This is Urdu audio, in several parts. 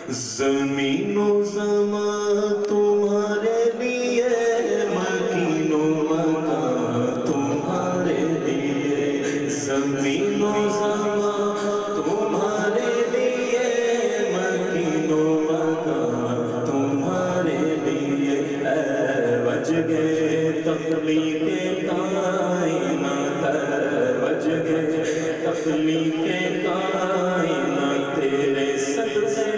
زمین و زمان تمہارے لیے، مکین و مکان تمہارے لیے، زمین و زمان تمہارے لیے، مکین و مکان تمہارے لیے، اے وجہ تخلیق کائنات، وجہ تخلیق کائنات، تیرے صدقے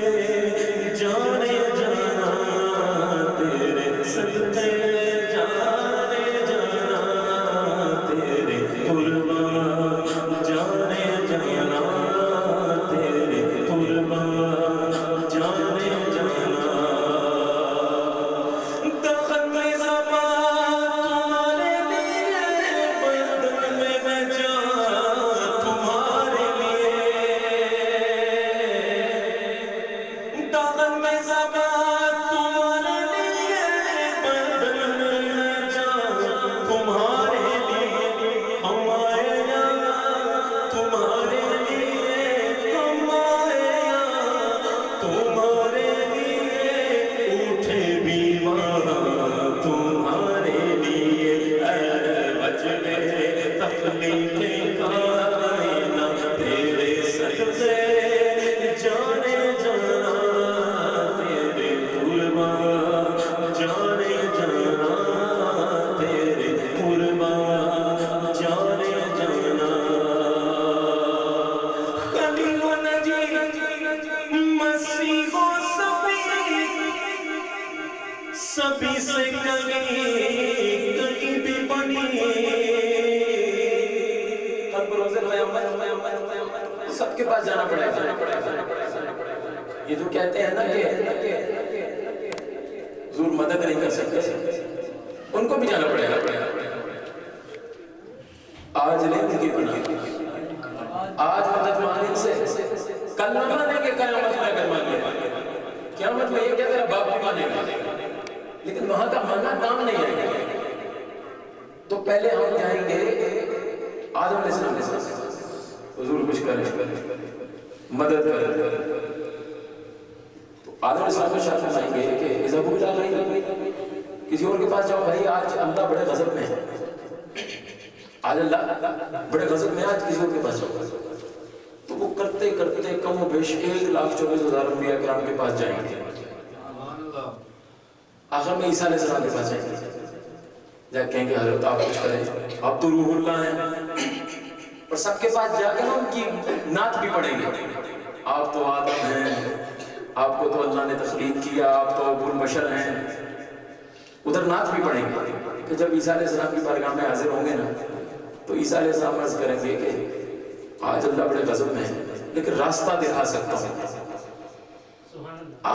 جانے جانا، تیرے صدقے جانے جانا، تیرے قربان جانے جانا، تیرے قربان جانے جانا۔ دخل میں زبان تمہارے لیے، بدن میں جان تمہارے لیے، دخل میں زبان تمہارے لیے، بدن میں جان تمہارے لیے، ہم آئے یہاں تمہارے لیے، ہم آئے یہاں تمہارے لیے، اٹھے بیمار تمہارے لیے، اے وجہ تخلیق کائنات، تیرے صدقے جانے جانا، تیرے قربان جانے جانا، تیرے قربان جانے جانا۔ خلیل و نجی مسیح و صفی، سبھی سے کہیں بھی بنی، قلب روز قیامت سب کے پاس جانا پڑے گا۔ یہ جو کہتے ہیں نا کہ حضور مدد نہیں کر سکتے، ان کو بھی جانا پڑے گا۔ آج نہیں ان کی پڑی، آج مدد مانگنے سے کل نہ مانے کہ قیامت میں اگر مانگے، قیامت میں یہ کہ تیرا باپ بھی مانے گا، لیکن وہاں کا ماننا کام نہیں ہے۔ تو پہلے ہم جائیں گے آدم علیہ السلام کے ساتھ، حضور کچھ کریں، مدد کریں۔ تو آدم علیہ السلام کو شاہ فرمائیں گے کہ اذهبوا الى غیرکم، کسی اور کے پاس جاؤ، بھائی آج اللہ بڑے غضب میں ہے، آج اللہ بڑے غضب میں، آج کسی اور کے پاس جاؤ۔ تو وہ کرتے کرتے کم و بیش 1,24,000 انبیاء کرام کے پاس جائیں گے، آخر میں عیسیٰ علیہ السلام کے پاس جائیں گے، جا کہیں گے حضرت آپ کچھ کریں، آپ تو روح اللہ ہیں، اور سب کے پاس جا کے ان کی نعت بھی پڑھیں گے، آپ تو آدم ہیں، آپ کو تو اللہ نے تخلیق کیا، آپ تو ابو البشر ہیں، ادھر نعت بھی پڑھیں گے کہ جب عیسیٰ علیہ السلام کی بارگاہ میں حاضر ہوں گے نا، تو عیسیٰ علیہ السلام عرض کریں گے کہ آج اللہ بڑے غضب میں ہے، لیکن راستہ دکھا سکتا ہوں،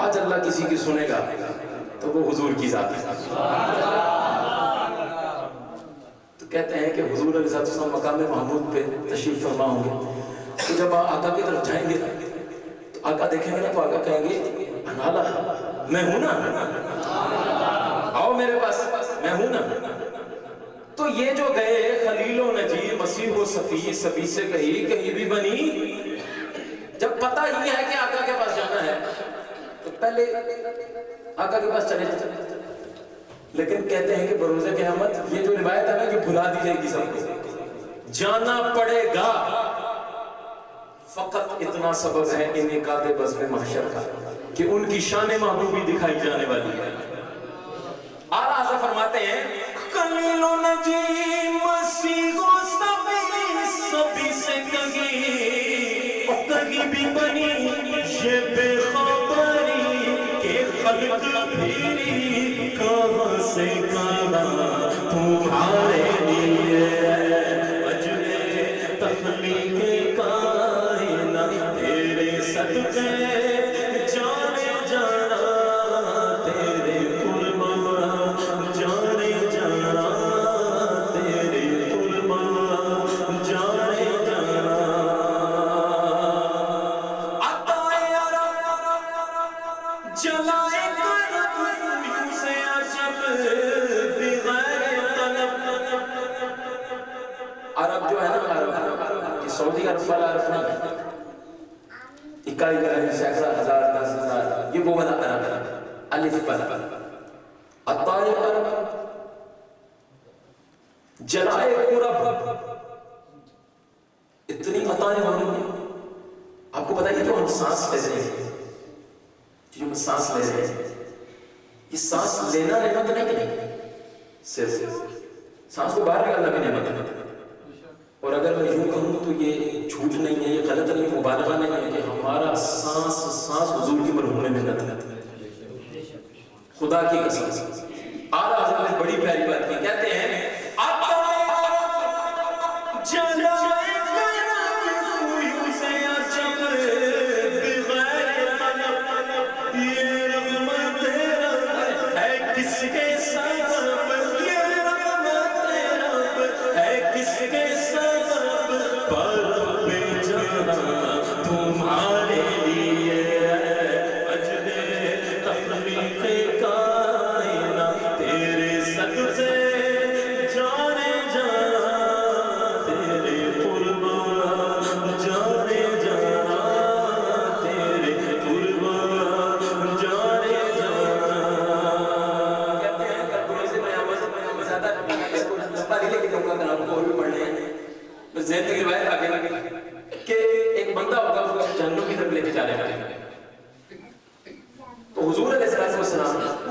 آج اللہ کسی کی سنے گا تو وہ حضور کی ذات ہے۔ تو کہتے ہیں کہ حضور علیہ السلام مقام محمود پہ تشریف فرما ہوں گے، تو جب آقا کی طرف جائیں گے تو آقا دیکھیں گے نا، تو آقا کہیں گے انالا میں ہوں نا، آؤ میرے پاس، میں ہوں نا۔ تو یہ جو گئے خلیل و نجی، مسیح و صفی، سبھی سے کہیں بھی بنی، جب پتہ ہی ہے کہ آقا کے پاس جانا ہے تو پہلے آقا کے پاس چلے جاتے، لیکن کہتے ہیں کہ بروز قیامت یہ جو روایت ہے نا کہ بھلا دی جائے گی سب کو، جانا پڑے گا، فقط اتنا سبب ہے انعقاد بزم محشر کا کہ ان کی شان محبوبی دکھائی جانے والی ہے۔ آرہ حضرت فرماتے ہیں خلیل و نجی مسیح و صفی، سبھی سے کہیں بھی بنی، یہ بے خبری کہ خلق پھری کہاں سے کہاں تمہارے لیے، وجہ تخلیق کائنات، تیرے صدقے جانے جانا، تیرے قربان جانے جانا، تیرے قربان جانے جانا۔ عطائے عرب جلائے قلب سے عجب بغیر طلب، عرب جو ہے نا، عرب سعودی عرب والا عرب نہیں، اکائی گرہی، سینکڑا، ہزار، 10,000 وہ والا عرب الف پر عطائے پر جلائے قرب اتنی عطائیں ہو رہی ہیں. آپ کو بتائیے جو ہم سانس لے رہے ہیں جو ہم سانس لے رہے ہیں یہ سانس لینا نعمت نہیں صرف سانس کو باہر نکالنا بھی نعمت ہے. اور اگر میں یوں کہوں تو یہ جھوٹ نہیں ہے یہ غلط نہیں مبالغہ نہیں ہے کہ ہمارا سانس حضور کی مرہون میں محنت ہے خدا کی قسم. اعلیٰ حضرت نے بڑی پیاری بات کی کہتے ہیں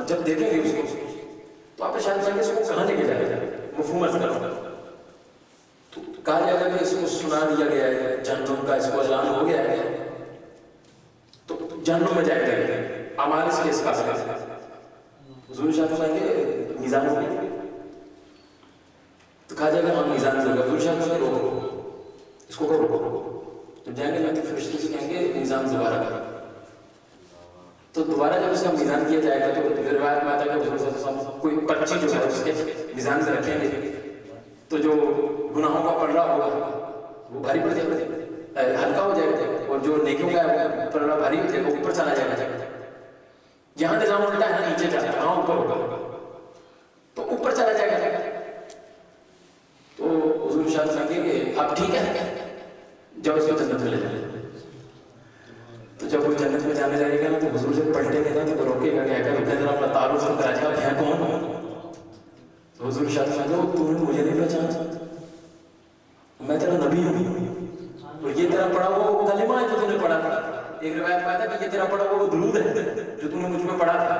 جب دیکھیں گے اس کو تو آپ شاید اس کو کہاں لے کے جائے گا مفہوم ارز کرو تو کہا جائے گا کہ اس کو سنا دیا گیا ہے جہنم کا اس کو اعلان ہو گیا ہے تو جہنم میں جائے گا اعمال اس کے اس کا حضور شاہ فرمائیں گے میزان ہو گیا تو کہا جائے گا ہم میزان ہوگا. حضور شاہ فرمائیں گے روکو اس کو روکو جب جائیں گے نا تو فرشتے سے کہیں گے میزان دوبارہ کرو تو دوبارہ جب اس کا میزان کیا جائے گا تو روایت میں آتا ہے کہ حضور صلی اللہ علیہ وسلم کوئی پرچی جو ہے اس کے میزان سے رکھیں گے تو جو گناہوں کا پلڑا ہوگا وہ بھاری پڑ جائے گا ہلکا ہو جائے گا اور جو نیکیوں کا پلڑا بھاری ہو جائے گا اوپر چلا جائے گا. یہاں نظام الٹا ہے نا نیچے جاتا ہے وہاں اوپر ہوگا تو اوپر چلا جائے گا. تو حضور شاہ فرمائیں گے کہ اب ٹھیک ہے جب اس کو جنت میں لے جائیں. تو جب وہ جنت میں جانے جائے گا نا تو حضور سے پلٹے گا نا تو روکے گا کہ اگر ذرا اپنا تعارف کرا جائے گا میں کون ہوں. تو حضور شاہ فرمائیں گے تو نے مجھے نہیں پہچانا میں تیرا نبی ہوں اور یہ تیرا پڑھا ہوا وہ کلمہ ہے جو تو نے پڑھا تھا. ایک روایت میں آتا ہے کہ یہ تیرا پڑھا ہوا وہ درود ہے جو تو نے مجھ میں پڑھا تھا.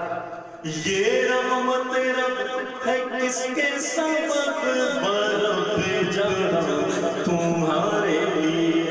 یہ رحمت رب ہے کس کے سبب برب جہاں تمہارے لیے